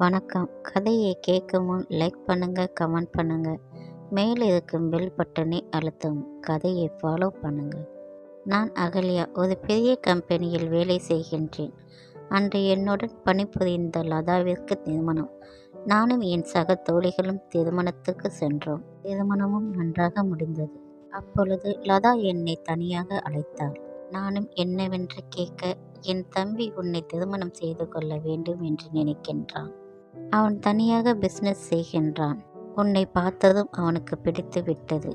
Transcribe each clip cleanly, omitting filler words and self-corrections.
வணக்கம். கதையை கேட்கும் முன் லைக் பண்ணுங்க, கமெண்ட் பண்ணுங்க. மேலே இருக்கும் பெல் பட்டனை அழுத்தவும். கதையை ஃபாலோ பண்ணுங்க. நான் அகல்யா ஒரு பெரிய கம்பெனியில் வேலை செய்கின்றேன். அன்று என்னுடன் பணிபுரிந்த லதாவிற்கு திருமணம். நானும் என் சக தோழிகளும் திருமணத்துக்கு சென்றோம். திருமணமும் நன்றாக முடிந்தது. அப்பொழுது லதா என்னை தனியாக அழைத்தாள். நானும் என்னவென்று கேட்க, என் தம்பி உன்னை திருமணம் செய்து கொள்ள வேண்டும் என்று நினைக்கின்றான். அவன் தனியாக பிசினஸ் செய்கின்றான். உன்னை பார்த்ததும் அவனுக்கு பிடித்து விட்டது.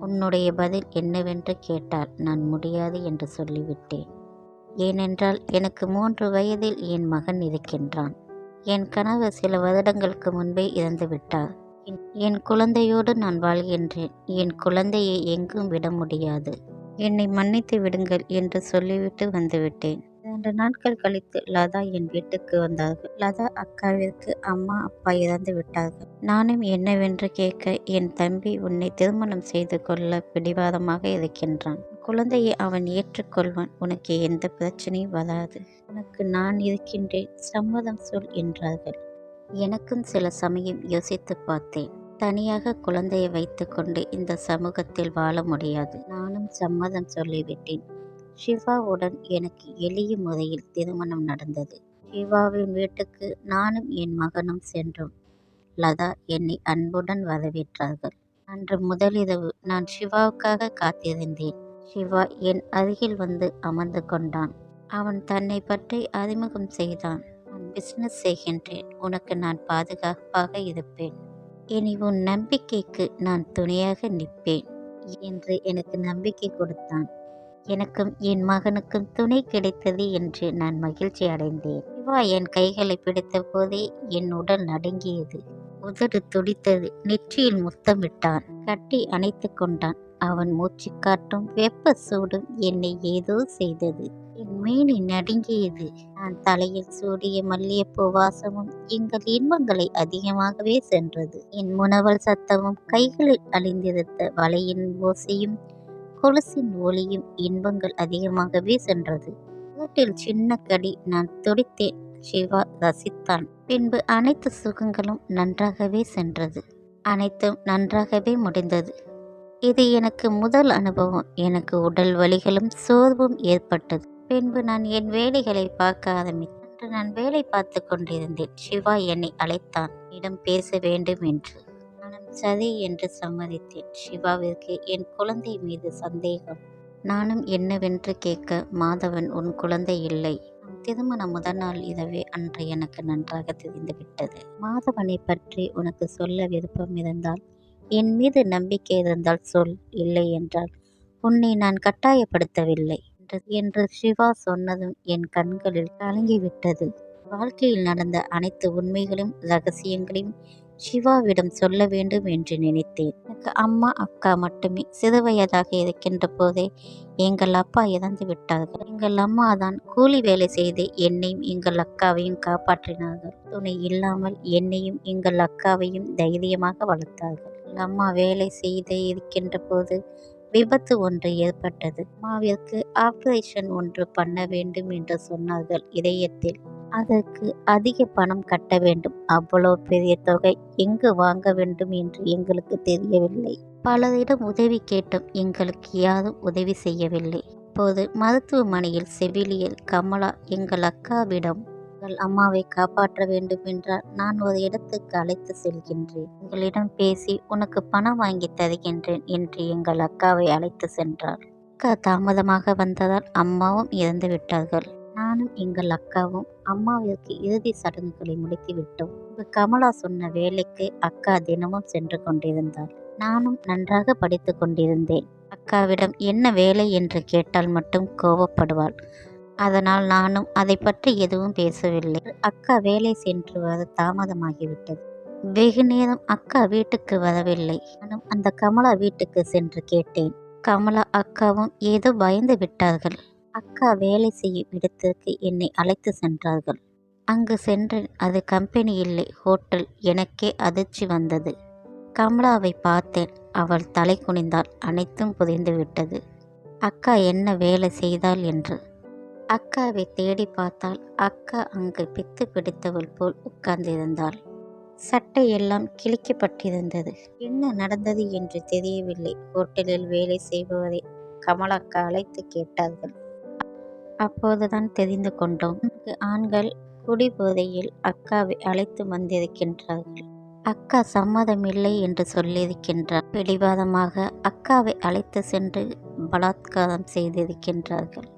உன்னுடைய பதில் என்னவென்று கேட்டால் நான் முடியாது என்று சொல்லிவிட்டேன். ஏனென்றால் எனக்கு 3 வயதில் என் மகன் இருக்கின்றான். என் கணவர் சில வருடங்களுக்கு முன்பே இறந்து விட்டார். என் குழந்தையோடு நான் வாழ்கின்றேன். என் குழந்தையை எங்கும் விட முடியாது. என்னை மன்னித்து விடுங்கள் என்று சொல்லிவிட்டு வந்துவிட்டேன். 2 நாட்கள் கழித்து லதா என் வீட்டுக்கு வந்தார்கள். லதா அக்காவிற்கு அம்மா அப்பா இறந்து விட்டார்கள். நானும் என்னவென்று கேட்க, என் தம்பி உன்னை திருமணம் செய்து கொள்ள பிடிவாதமாக இருக்கின்றான். குழந்தையை அவன் ஏற்றுக்கொள்வான். உனக்கு எந்த பிரச்சனையும் வராது. உனக்கு நான் இருக்கின்றேன். சம்மதம் சொல் என்றார்கள். எனக்கும் சில சமயம் யோசித்து பார்த்தேன். தனியாக குழந்தையை வைத்துக்கொண்டு இந்த சமூகத்தில் வாழ முடியாது. நானும் சம்மதம் சொல்லிவிட்டேன். சிவாவுடன் எனக்கு எளிய முறையில் திருமணம் நடந்தது. சிவாவின் வீட்டுக்கு நானும் என் மகனும் சென்றோம். லதா என்னை அன்புடன் வரவேற்றார்கள். அன்று முதலிரவு நான் சிவாவுக்காக காத்திருந்தேன். சிவா என் அருகில் வந்து அமர்ந்து கொண்டான். அவன் தன்னை பற்றி அறிமுகம் செய்தான். நான் பிசினஸ் செய்கின்றேன். உனக்கு நான் பாதுகாப்பாக இருப்பேன். இனி உன் நம்பிக்கைக்கு நான் துணையாக நிற்பேன் என்று எனக்கு நம்பிக்கை கொடுத்தான். எனக்கும் என் மகனுக்கும் துணை கிடைத்தது என்று நான் மகிழ்ச்சி அடைந்தேன். சிவா என் கைகளை பிடித்த போதே என் உடல் நடுங்கியது. உதடு துடித்தது. நெற்றியில் முத்தமிட்டான். கட்டி அணைத்து கொண்டான். அவன் மூச்சு காட்டும் வெப்ப சூடும் என்னை ஏதோ செய்தது. என் மேனி நடுங்கியது. நான் தலையில் சூடிய மல்லிகைப்பூ வாசமும் எங்கள் இன்பங்களை அதிகமாகவே சென்றது. என் முனவல் சத்தமும் கைகளில் அழிந்திருந்த வலையின் ஓசையும் கொலுசின் ஒளியும் இன்பங்கள் அதிகமாகவே சென்றது. வீட்டில் சின்ன கடி. நான் துடித்தேன். சிவா ரசித்தான். பின்பு அனைத்து சுகங்களும் நன்றாகவே சென்றது. அனைத்தும் நன்றாகவே முடிந்தது. இது எனக்கு முதல் அனுபவம். எனக்கு உடல் வலிகளும் சோர்வும் ஏற்பட்டது. பின்பு நான் என் வேலைகளை பார்க்க ஆரம்பித்தேன். அன்று நான் வேலை பார்த்து கொண்டிருந்தேன். சிவா என்னை அழைத்தான். இடம் பேச வேண்டும் என்று. நானும் சரி என்று சம்மதித்தேன். சிவாவிற்கு என் குழந்தை மீது சந்தேகம். நானும் என்னவென்று கேட்க, மாதவன் உன் குழந்தை இல்லை. திருமண முதல் நாள் இரவே அன்று எனக்கு நன்றாக தெரிந்துவிட்டது. மாதவனை பற்றி உனக்கு சொல்ல விருப்பம் இருந்தால், என் மீது நம்பிக்கை இருந்தால் சொல். இல்லை என்றால் உன்னை நான் கட்டாயப்படுத்தவில்லை என்று சிவா சொன்னதும் என் கண்களில் கலங்கிவிட்டது. வாழ்க்கையில் நடந்த அனைத்து உண்மைகளும் ரகசியங்களையும் சிவாவிடம் சொல்ல வேண்டும் என்று நினைத்தேன். எனக்கு அம்மா அக்கா மட்டுமே. சிறுவயதாக இருக்கின்ற போதே எங்கள் அப்பா இறந்து விட்டார்கள். எங்கள் அம்மா தான் கூலி வேலை செய்து என்னையும் எங்கள் அக்காவையும் காப்பாற்றினார்கள். துணை இல்லாமல் என்னையும் எங்கள் அக்காவையும் தைரியமாக வளர்த்தார்கள். அம்மா வேலை செய்து இருக்கின்ற போது விபத்து ஒன்று ஏற்பட்டது. அம்மாவிற்கு ஆபரேஷன் ஒன்று பண்ண வேண்டும் என்று சொன்னார்கள் இதயத்தில். அதற்கு அதிக பணம் கட்ட வேண்டும். அவ்வளோ பெரிய தொகை எங்கு வாங்க வேண்டும் என்று எங்களுக்கு தெரியவில்லை. பலரிடம் உதவி கேட்டோம். எங்களுக்கு யாரும் உதவி செய்யவில்லை. அப்போது மருத்துவமனையில் செவிலியர் கமலா எங்கள் அக்காவிடம், உங்கள் அம்மாவை காப்பாற்ற வேண்டும் என்றால் நான் ஒரு இடத்துக்கு அழைத்து செல்கின்றேன். உங்களிடம் பேசி உனக்கு பணம் வாங்கி தருகின்றேன் என்று எங்கள் அக்காவை அழைத்து சென்றார். அக்கா தாமதமாக வந்ததால் அம்மாவும் இறந்து விட்டார்கள். நானும் எங்கள் அக்காவும் அம்மாவிற்கு இறுதி சடங்குகளை முடித்து விட்டோம். கமலா சொன்ன வேலைக்கு அக்கா தினமும் சென்று கொண்டிருந்தாள். நானும் நன்றாக படித்து கொண்டிருந்தேன். அக்காவிடம் என்ன வேலை என்று கேட்டால் மட்டும் கோபப்படுவாள். அதனால் நானும் அதை பற்றி எதுவும் பேசவில்லை. அக்கா வேலை சென்று வர தாமதமாகிவிட்டது. வெகு நேரம் அக்கா வீட்டுக்கு வரவில்லை. நானும் அந்த கமலா வீட்டுக்கு சென்று கேட்டேன். கமலா அக்காவும் ஏதோ பயந்து விட்டார்கள். அக்கா வேலை செய்யும் இடத்திற்கு என்னை அழைத்து சென்றார்கள். அங்கு சென்றேன். அது கம்பெனி இல்லை, ஹோட்டல். எனக்கே அதிர்ச்சி வந்தது. கமலாவை பார்த்தேன். அவள் தலை குனிந்தாள். அனைத்தும் புரிந்துவிட்டது. அக்கா என்ன வேலை செய்தாள் என்று. அக்காவை தேடி பார்த்தால் அக்கா அங்கு பித்து பிடித்தவள் போல் உட்கார்ந்திருந்தாள். சட்டையெல்லாம் கிழிக்கப்பட்டிருந்தது. என்ன நடந்தது என்று தெரியவில்லை. ஹோட்டலில் வேலை செய்பவரை கமலாக்கா அழைத்து கேட்டார்கள். அப்போதுதான் தெரிந்து கொண்டோம், 4 ஆண்கள் குடிபோதையில் அக்காவை அழைத்து வந்திருக்கின்றார்கள். அக்கா சம்மதமில்லை என்று சொல்லியிருக்கின்றார். பிடிவாதமாக அக்காவை அழைத்து சென்று பலாத்காரம் செய்திருக்கின்றார்கள்.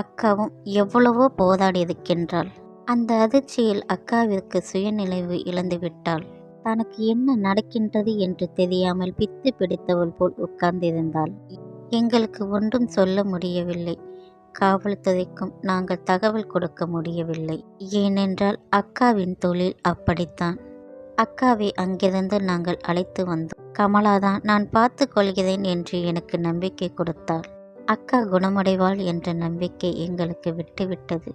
அக்காவும் எவ்வளவோ போராடி இருக்கின்றாள். அந்த அதிர்ச்சியில் அக்காவிற்கு சுயநினைவு இழந்துவிட்டாள். தனக்கு என்ன நடக்கின்றது என்று தெரியாமல் பித்து பிடித்தவள் போல் உட்கார்ந்திருந்தாள். எங்களுக்கு ஒன்றும் சொல்ல முடியவில்லை. காவல்துறைக்கும் நாங்கள் தகவல் கொடுக்க முடியவில்லை. ஏனென்றால் அக்காவின் தொழில் அப்படித்தான். அக்காவை அங்கிருந்து நாங்கள் அழைத்து வந்தோம். கமலாதான் நான் பார்த்து கொள்கிறேன் என்று எனக்கு நம்பிக்கை கொடுத்தாள். அக்கா குணமடைவாள் என்ற நம்பிக்கை எங்களுக்கு விட்டுவிட்டது.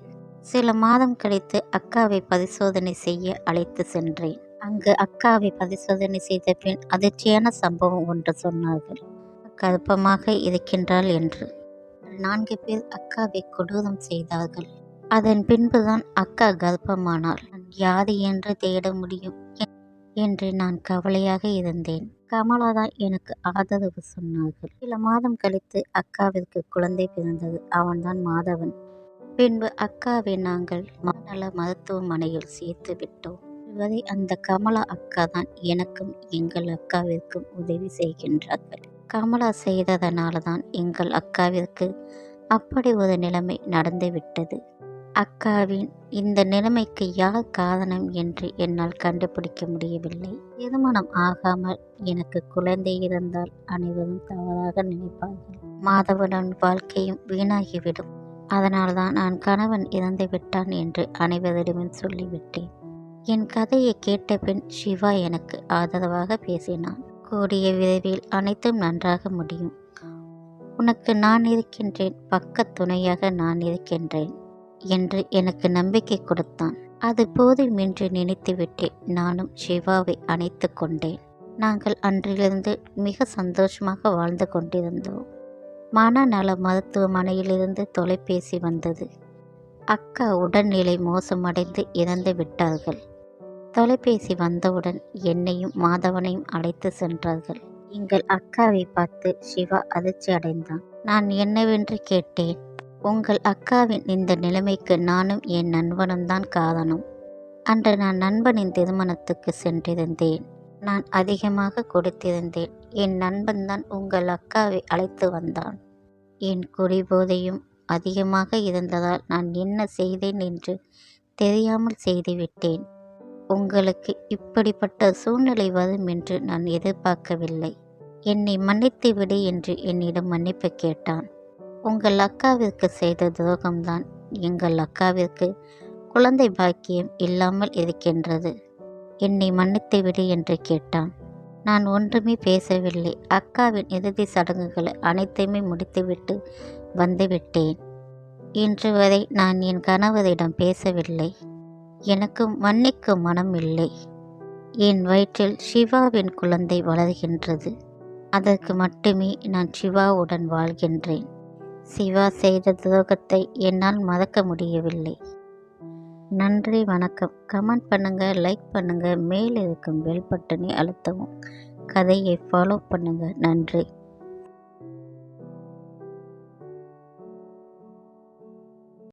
சில மாதம் கழித்து அக்காவை பரிசோதனை செய்ய அழைத்து சென்றேன். அங்கு அக்காவை பரிசோதனை செய்த பின் அதிர்ச்சியான சம்பவம் ஒன்று சொன்னார்கள். கர்ப்பமாக இருக்கின்றாள் என்று. 4 பேர் அக்காவை கொடூரம் செய்தார்கள். அதன் பின்புதான் அக்கா கர்ப்பமானாள். யாது என்று தேட முடியும் என்று நான் கவலையாக இருந்தேன். கமலாதான் எனக்கு ஆதரவு சொன்னார்கள். சில மாதம் கழித்து அக்காவிற்கு குழந்தை பிறந்தது. அவன்தான் மாதவன். பின்பு அக்காவை நாங்கள் மனநல மருத்துவமனையில் சேர்த்து விட்டோம். இதுவரை அந்த கமலா அக்கா தான் எனக்கும் எங்கள் அக்காவிற்கும் உதவி செய்கின்றார்கள். கமலா செய்ததனால தான் எங்கள் அக்காவிற்கு அப்படி ஒரு நிலைமை நடந்துவிட்டது. அக்காவின் இந்த நிலைமைக்கு யார் காரணம் என்று என்னால் கண்டுபிடிக்க முடியவில்லை. திருமணம் ஆகாமல் எனக்கு குழந்தை இருந்தால் அனைவரும் தவறாக நினைப்பார்கள். மாதவனின் வாழ்க்கையும் வீணாகிவிடும். அதனால்தான் நான் கணவன் இறந்து விட்டான் என்று அனைவரிடமும் சொல்லிவிட்டேன். என் கதையை கேட்ட பின் சிவா எனக்கு ஆதரவாக பேசினான். கூடிய விரைவில் அனைத்தும் நன்றாக முடியும். உனக்கு நான் இருக்கின்றேன், பக்க துணையாக நான் இருக்கின்றேன் என்று எனக்கு நம்பிக்கை கொடுத்தான். அது போதும் என்று நினைத்துவிட்டு நானும் சிவாவை அணைத்து கொண்டேன். நாங்கள் அன்றிலிருந்து மிக சந்தோஷமாக வாழ்ந்து கொண்டிருந்தோம். மனநல மருத்துவமனையிலிருந்து தொலைபேசி வந்தது. அக்கா உடல்நிலை மோசமடைந்து இறந்து விட்டார்கள். தொலைபேசி வந்தவுடன் என்னையும் மாதவனையும் அழைத்து சென்றார்கள். எங்கள் அக்காவை பார்த்து சிவா அதிர்ச்சி அடைந்தான். நான் என்னவென்று கேட்டேன். உங்கள் அக்காவின் இந்த நிலைமைக்கு நானும் என் நண்பனும் தான் காரணம். அன்று நான் நண்பனின் திருமணத்துக்கு சென்றிருந்தேன். நான் அதிகமாக கொடுத்திருந்தேன். என் நண்பன் தான் உங்கள் அக்காவை அழைத்து வந்தான். என் குடிபோதையும் அதிகமாக இருந்ததால் நான் என்ன செய்தேன் என்று தெரியாமல் செய்துவிட்டேன். உங்களுக்கு இப்படிப்பட்ட சூழ்நிலை வரும் என்று நான் எதிர்பார்க்கவில்லை. என்னை மன்னித்து விடு என்று என்னிடம் மன்னிப்பு கேட்டான். உங்கள் அக்காவிற்கு செய்த துரோகம்தான் எங்கள் அக்காவிற்கு குழந்தை பாக்கியம் இல்லாமல் இருக்கின்றது. என்னை மன்னித்து விடு என்று கேட்டான். நான் ஒன்றுமே பேசவில்லை. அக்காவின் இறுதி சடங்குகளை அனைத்தையுமே முடித்துவிட்டு வந்துவிட்டேன். இன்று வரை நான் என் கணவரிடம் பேசவில்லை. எனக்கும் மன்னிக்கும் மனம் இல்லை. என் வயிற்றில் சிவாவின் குழந்தை வளர்கின்றது. அதற்கு மட்டுமே நான் சிவாவுடன் வாழ்கின்றேன். சிவா செய்த துரோகத்தை என்னால் மறக்க முடியவில்லை. நன்றி, வணக்கம். கமெண்ட் பண்ணுங்க, லைக் பண்ணுங்க, மேல் இருக்கும் பெல் பட்டனை அழுத்தவும். கதையை ஃபாலோ பண்ணுங்க. நன்றி.